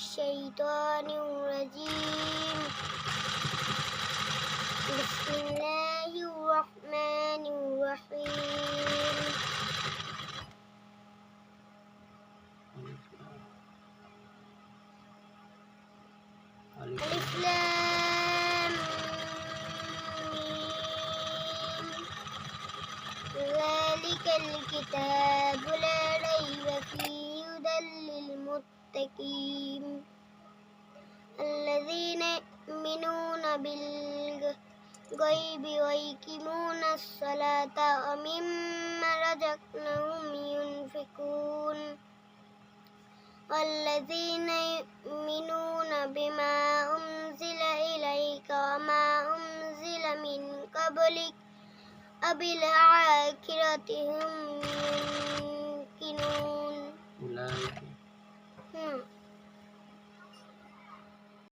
الشيطان الرجيم بسم الله الرحمن الرحيم ألف لام ميم ذلك الكتاب لا ريب فيه هدى للمتقين الذين يؤمنون بالغيب ويقيمون الصلاة ومما رزقناهم ينفقون والذين يؤمنون بما أنزل إليك وما أنزل من قبلك وبالآخرة هم